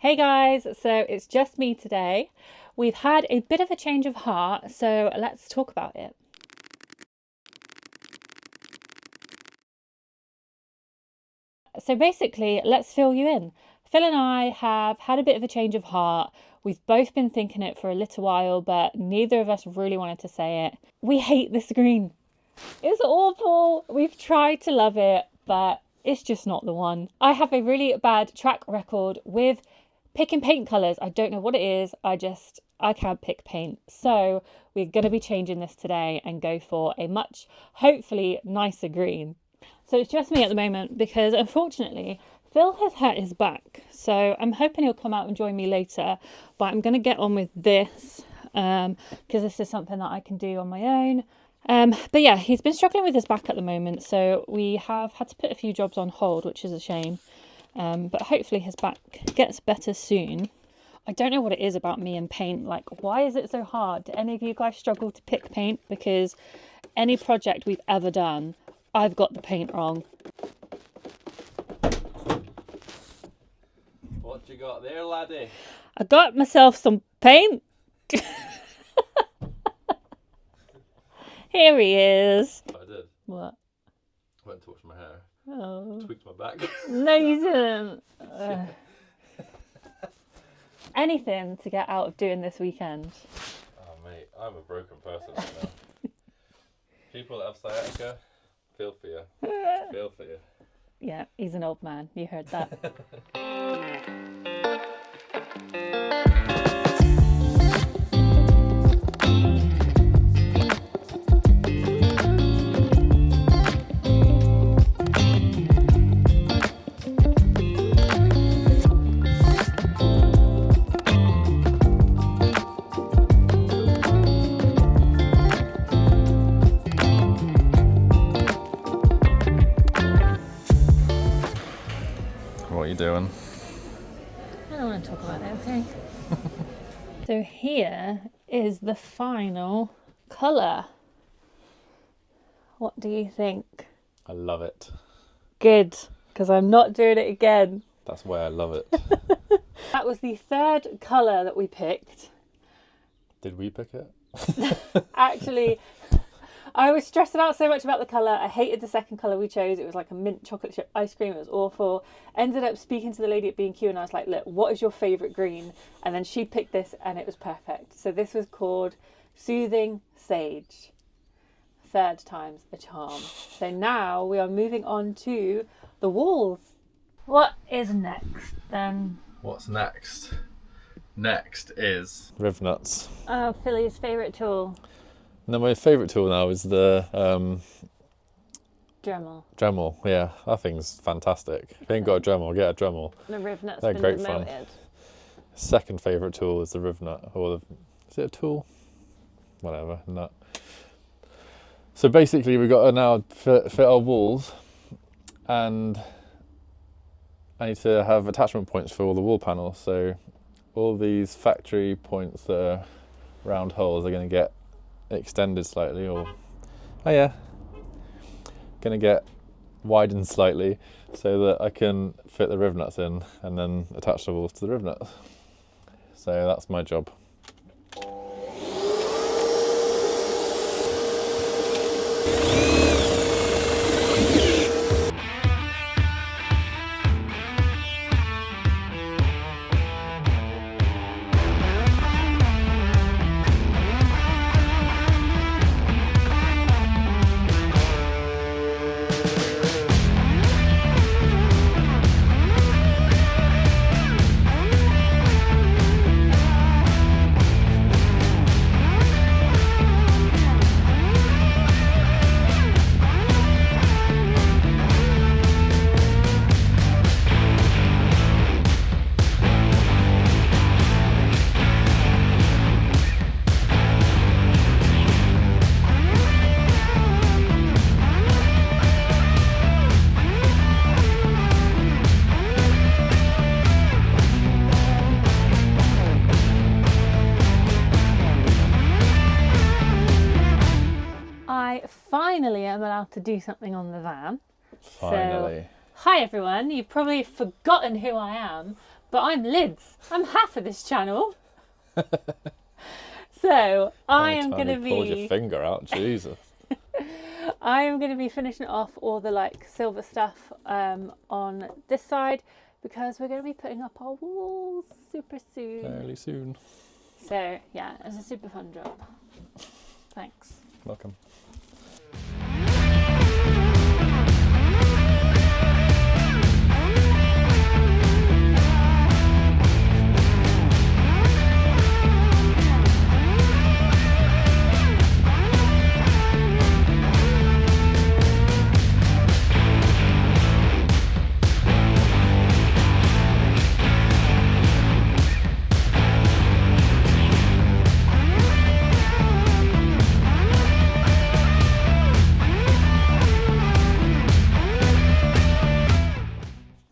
Hey guys, so it's just me today. We've had a bit of a change of heart, so let's talk about it. So basically, let's fill you in. Phil and I have had a bit of a change of heart. We've both been thinking it for a little while, but neither of us really wanted to say it. We hate the screen. It's awful. We've tried to love it, but it's just not the one. I have a really bad track record with picking paint colours. I don't know what it is. I can't pick paint. So we're going to be changing this today and go for a much, hopefully, nicer green. So it's just me at the moment because unfortunately Phil has hurt his back. So I'm hoping he'll come out and join me later. But I'm going to get on with this because this is something that I can do on my own. But yeah, he's been struggling with his back at the moment. So we have had to put a few jobs on hold, which is a shame. But hopefully his back gets better soon. I don't know what it is about me and paint. Like, why is it so hard? Do any of you guys struggle to pick paint? Because any project we've ever done, I've got the paint wrong. What you got there, laddie? I got myself some paint. Here he is. I did. What? I went to wash my hair. Oh. Tweaked my back. No, you didn't. Anything to get out of doing this weekend. Oh, mate, I'm a broken person right now. People that have sciatica, feel for you. Feel for you. Yeah, he's an old man. You heard that. What are you doing? I don't want to talk about it, okay? So here is the final colour. What do you think? I love it. Good, because I'm not doing it again. That's why I love it. That was the third colour that we picked. Did we pick it? Actually, I was stressed out so much about the colour. I hated the second colour we chose. It was like a mint chocolate chip ice cream. It was awful. Ended up speaking to the lady at B&Q and I was like, look, what is your favourite green? And then she picked this and it was perfect. So this was called Soothing Sage. Third time's a charm. So now we are moving on to the walls. What is next then? What's next? Next is riv nuts. Oh, Philly's favourite tool. No, my favourite tool now is the Dremel. Dremel. Yeah, that thing's fantastic. If you ain't got a Dremel, get a Dremel. The riv nut's They're been great demoted. fun. Second favourite tool is the riv nut, or is it a tool? Whatever, nut. So basically we've got to now fit our walls, and I need to have attachment points for all the wall panels. So all these factory points that are round holes are going to get extended slightly, or going to get widened slightly so that I can fit the riv nuts in and then attach the walls to the riv nuts. So that's my job. finally am allowed to do something on the van. Finally. So, hi everyone, you've probably forgotten who I am, but I'm Lids. I'm half of this channel. So I am going to Pulled your be, finger out, Jesus. I am going to be finishing off all the like silver stuff on this side, because we're going to be putting up our walls super soon. Fairly soon. So yeah, it's a super fun job. Thanks. Welcome.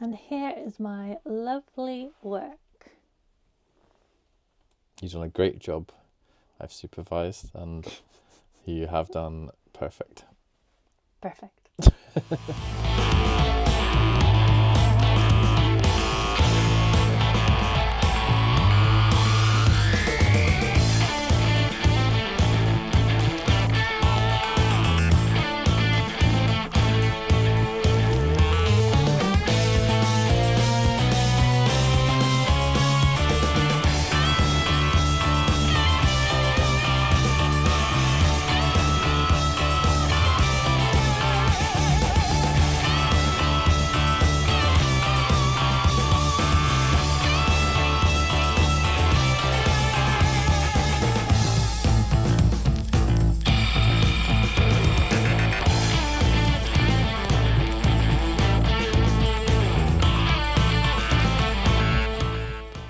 And here is my lovely work. You've done a great job. I've supervised and you have done perfect. Perfect.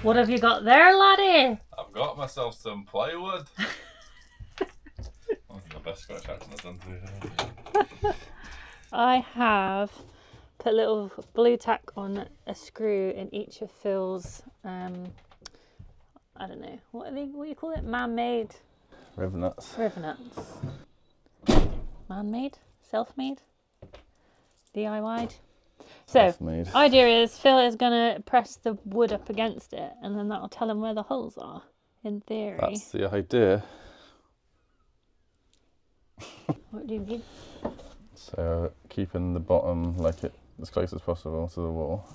What have you got there, laddie? I've got myself some plywood. That's the best scratch action I've done today. I have put a little blue tack on a screw in each of Phil's, I don't know, what do you call it? Man-made? Rivnuts. Rivnuts. Man-made? Self-made? DIY'd? So, Self-made. idea is Phil is going to press the wood up against it, and then that'll tell him where the holes are, in theory. That's the idea. What do you mean? So keeping the bottom like it as close as possible to the wall,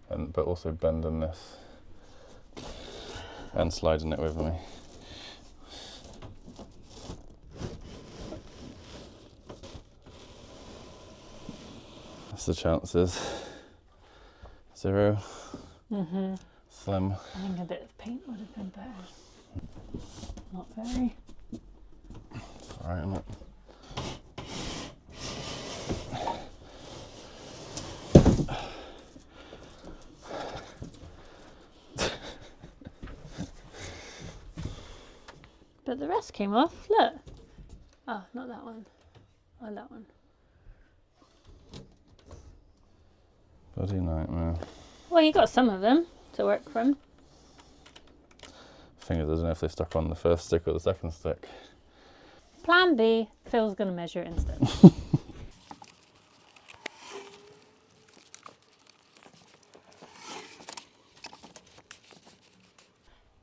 but also bending this and sliding it with me. That's the chances. 0. Slim. I think a bit of paint would have been better. Not very. It's alright, isn't it? But the rest came off. Look. Oh, not that one. Oh, that one. Bloody nightmare. Well, you got some of them to work from. Thing is, I don't know if they stuck on the first stick or the second stick. Plan B, Phil's going to measure it instead.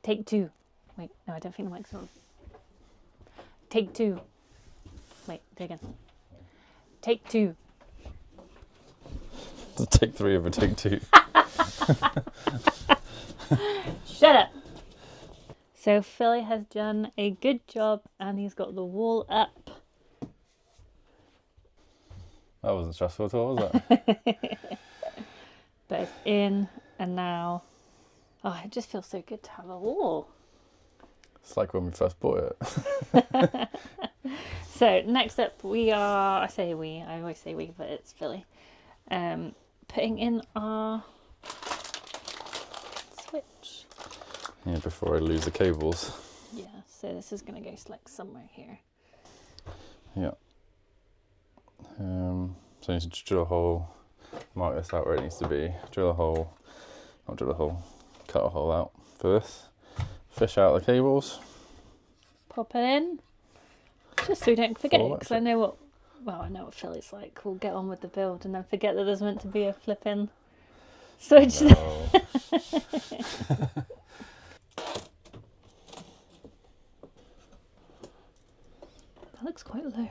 Take 2. Wait, no, I don't think the mic's on. Take 2. Wait, do it again. Take 2. Take 3 over take 2. Shut up. So Philly has done a good job and he's got the wall up. That wasn't stressful at all, was it? But it's in, and now, oh, it just feels so good to have a wall. It's like when we first bought it. So next up we are, I always say we, but it's Philly. Putting in our switch. Yeah, before I lose the cables. Yeah, so this is going to go like somewhere here. Yeah. So I need to drill a hole, mark this out where it needs to be, drill a hole, not drill a hole, cut a hole out for this, fish out the cables. Pop it in, just so we don't forget, Well, because I know what Philly's like. We'll get on with the build and then forget that there's meant to be a flipping switch. No. That looks quite low.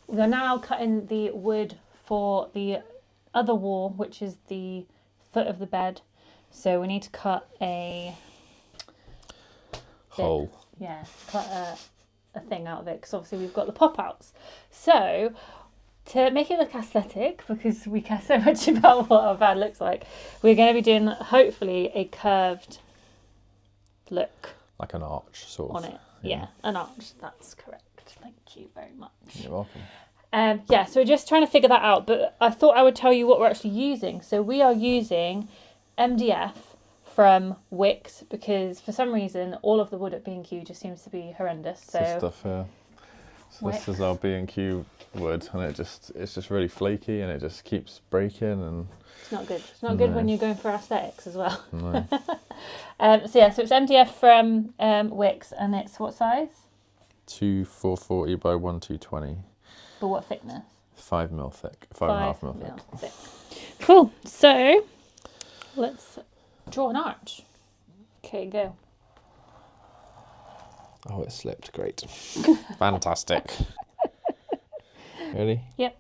We're now cutting the wood for the other wall, which is the foot of the bed. So we need to cut a Hole. Yeah, cut a thing out of it, because obviously we've got the pop outs. So to make it look aesthetic, because we care so much about what our van looks like, we're going to be doing hopefully a curved look Like an arch, sort of. on it. Yeah, an arch. That's correct. Thank you very much. You're welcome. Yeah, so we're just trying to figure that out, but I thought I would tell you what we're actually using. So we are using MDF from Wix, because for some reason all of the wood at B&Q just seems to be horrendous. So This stuff here. So this is our B&Q wood, and it's just really flaky, and it just keeps breaking, and it's not good. It's not good when you're going for aesthetics as well. no. So yeah, so it's MDF from Wix, and it's what size? 440 by 220. But what thickness? 5 mil thick. 5.5 mil thick. Cool. So let's draw an arch. Okay, go. Oh, it slipped. Great. Fantastic. Ready? Yep.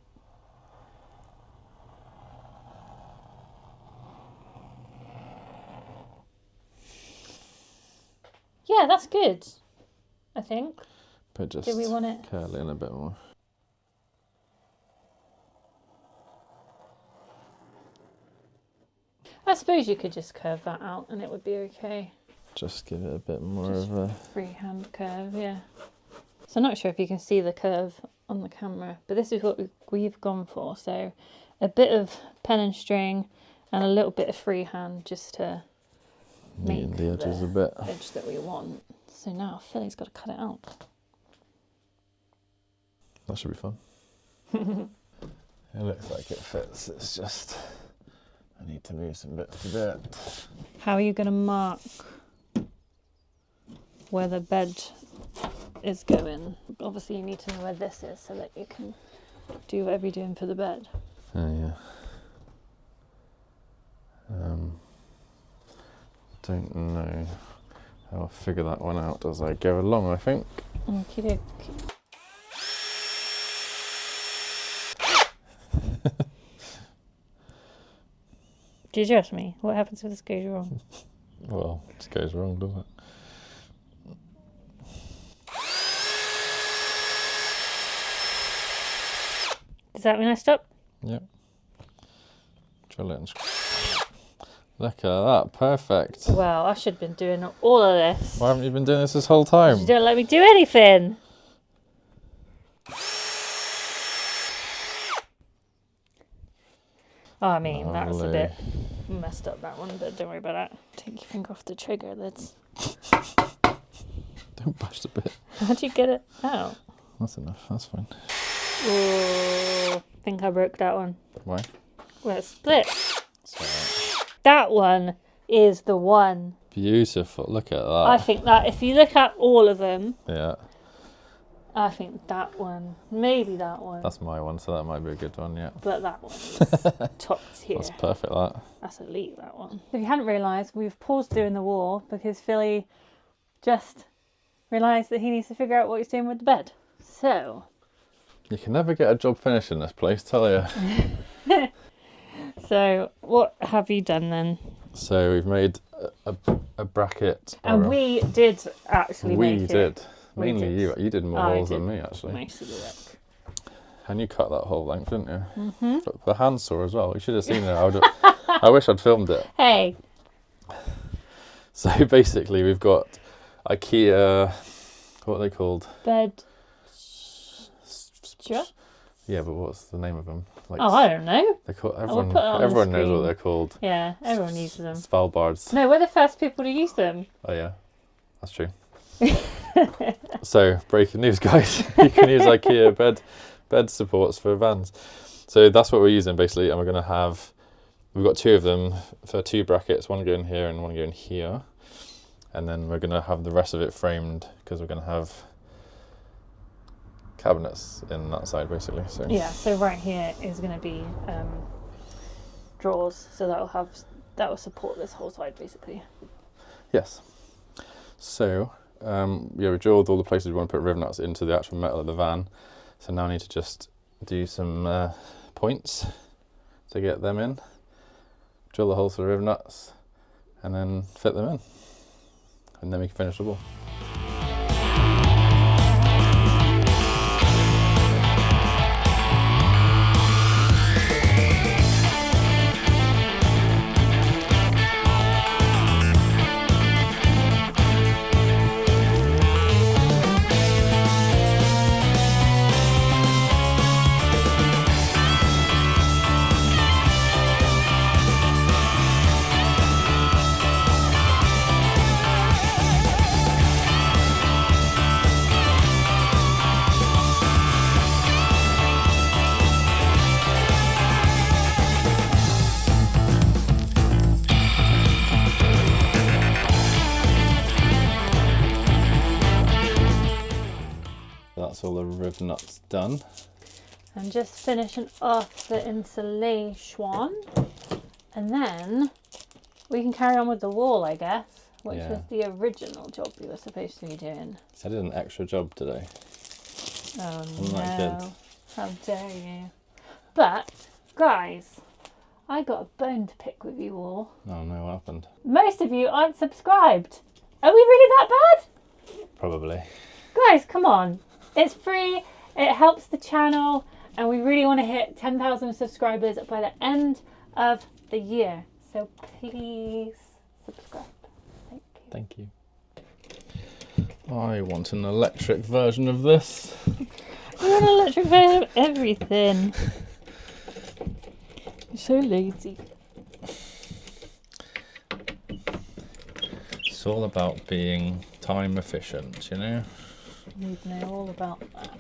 Yeah, that's good, I think. But just Do we want it? curl in a bit more. I suppose you could just curve that out and it would be okay. Just give it a bit more Just of a... freehand curve, yeah. So I'm not sure if you can see the curve on the camera, but this is what we've gone for. So a bit of pen and string and a little bit of freehand, just to make the edges a bit. edge that we want. So now Philly's got to cut it out. That should be fun. It looks like it fits. It's just I need to move some bits to do it. How are you going to mark where the bed is going? Obviously you need to know where this is so that you can do whatever you're doing for the bed. Oh yeah. Don't know how I'll figure that one out as I go along, I think. Okay. Do you trust me? What happens if this goes wrong? Well, it just goes wrong, doesn't it? Does that mean I stop? Yep. Drill it and look at that, perfect. Well, I should have been doing all of this. Why haven't you been doing this whole time? You don't let me do anything. Oh, I mean, that's a bit messed up, that one, but don't worry about that. Take your finger off the trigger, that's... Don't bash the bit. How'd you get it out? That's enough, that's fine. Oh, I think I broke that one. Why? Well, it's split. So, That one is the one. beautiful, look at that. I think that if you look at all of them, Yeah, I think that one, maybe that one, that's my one, so that might be a good one, yeah. but that one is top tier. That's perfect, that. That's elite, that one. If you hadn't realised, we've paused doing the wall because Philly just realised that he needs to figure out what he's doing with the bed. So... You can never get a job finished in this place, tell you. So, what have you done then? So we've made a bracket. And we did actually make it. We did. We Mainly did. you. You did more I holes did than me, actually. most of the work. And you cut that whole length, didn't you? Mm-hmm. But the handsaw as well. You should have seen it. I wish I'd filmed it. Hey! So basically, we've got IKEA. What are they called? Bed... Sure? Yeah, but what's the name of them? Like, Oh, I don't know. they're called, I'll put it on the everyone knows what screen. they're called. Yeah, everyone uses them. Svalbards. No, we're the first people to use them. Oh yeah, that's true. So, breaking news, guys. You can use IKEA bed supports for vans. So that's what we're using basically, and we've got 2 of them for 2 brackets, one going here and one going here. And then we're going to have the rest of it framed because we're going to have cabinets in that side basically. So Yeah, so right here is going to be drawers, so that will support this whole side basically. yes. So yeah, we drilled all the places we want to put riv nuts into the actual metal of the van. So now I need to just do some points to get them in, drill the holes for the riv nuts, and then fit them in, and then we can finish the wall. That's all the riv nuts done. I'm just finishing off the insulation, and then we can carry on with the wall, I guess, which Yeah. was the original job we were supposed to be doing. So I did an extra job today. Oh Wasn't that good? no, how dare you. But, guys, I got a bone to pick with you all. Oh no, what happened? Most of you aren't subscribed. Are we really that bad? Probably. Guys, come on. It's free, it helps the channel, and we really want to hit 10,000 subscribers by the end of the year. So please subscribe. Thank you. Thank you. I want an electric version of this. You want an electric version of everything. You're so lazy. It's all about being time efficient, you know? You know all about that.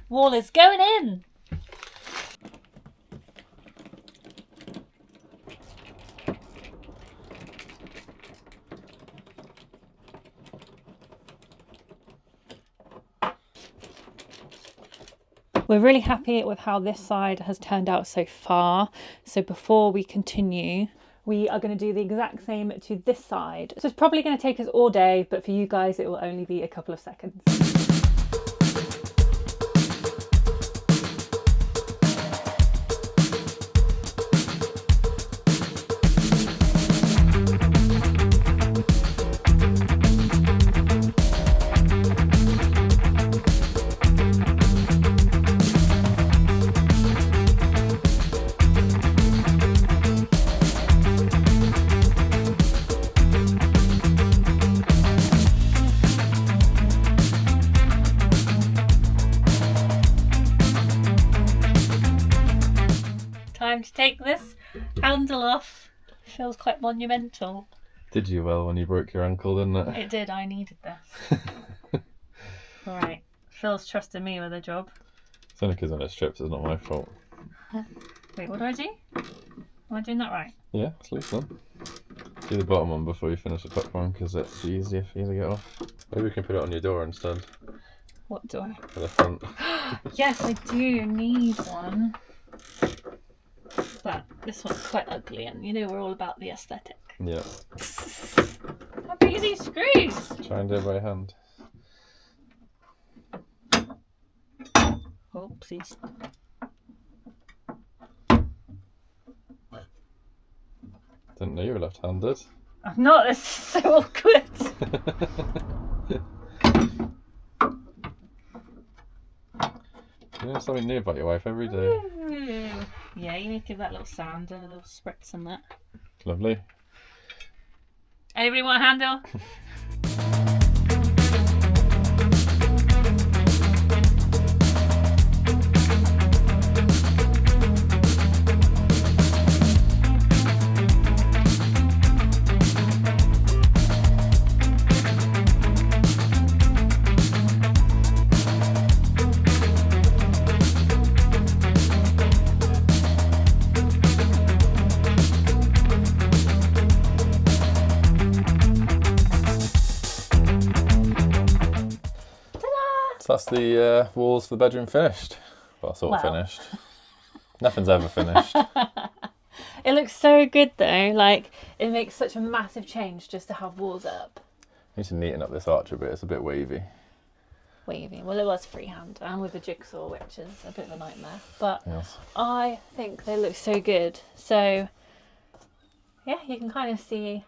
Wall is going in. We're really happy with how this side has turned out so far. So before we continue, we are going to do the exact same to this side. So it's probably going to take us all day, but for you guys, it will only be a couple of seconds. Time to take this handle off. Feels quite monumental. Did you well when you broke your ankle, didn't it? It did, I needed this. Alright, Phil's trusting me with a job. It's only because when it strips, it's not my fault. Wait, what do I do? Am I doing that right? Yeah, it's loose then. Do the bottom one before you finish the top one because it's easier for you to get off. Maybe we can put it on your door instead. What door? For the front. Yes, I do need one. But this one's quite ugly, and you know we're all about the aesthetic. Yeah. How big are these screws? Try and do it by hand. Oopsies. Didn't know you were left-handed. I'm not, this is so awkward. You know something new about your wife every day. Yeah, you need to give that little sound, a little spritz and that. Lovely. Anybody want a handle? So that's the walls for the bedroom finished. Well, sort of finished. Nothing's ever finished. It looks so good though, like it makes such a massive change just to have walls up. Need to neaten up this arch a bit, it's a bit wavy. Wavy, well it was freehand and with a jigsaw, which is a bit of a nightmare, but Yes. I think they look so good. So yeah, you can kind of see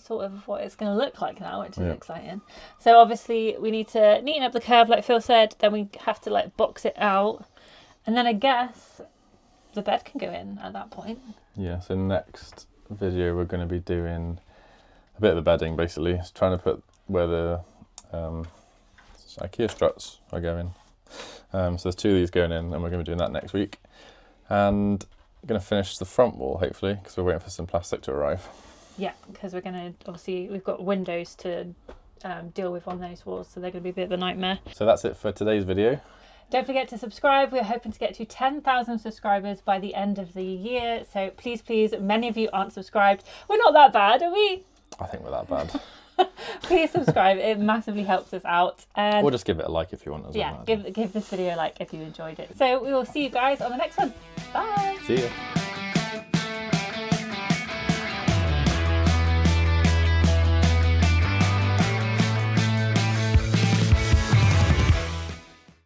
sort of what it's going to look like now, which is exciting. So obviously we need to neaten up the curve like Phil said, then we have to like box it out, and then I guess the bed can go in at that point. Yeah, so next video we're going to be doing a bit of the bedding basically. It's trying to put where the IKEA struts are going. So there's 2 of these going in and we're going to be doing that next week. And we're going to finish the front wall hopefully because we're waiting for some plastic to arrive. Yeah, because we're going to, obviously, we've got windows to deal with on those walls, so they're going to be a bit of a nightmare. So that's it for today's video. Don't forget to subscribe. We're hoping to get to 10,000 subscribers by the end of the year. So please, many of you aren't subscribed. We're not that bad, are we? I think we're that bad. Please subscribe. It massively helps us out. And or just give it a like if you want as well. Yeah, give this video a like if you enjoyed it. So we will see you guys on the next one. Bye. See you.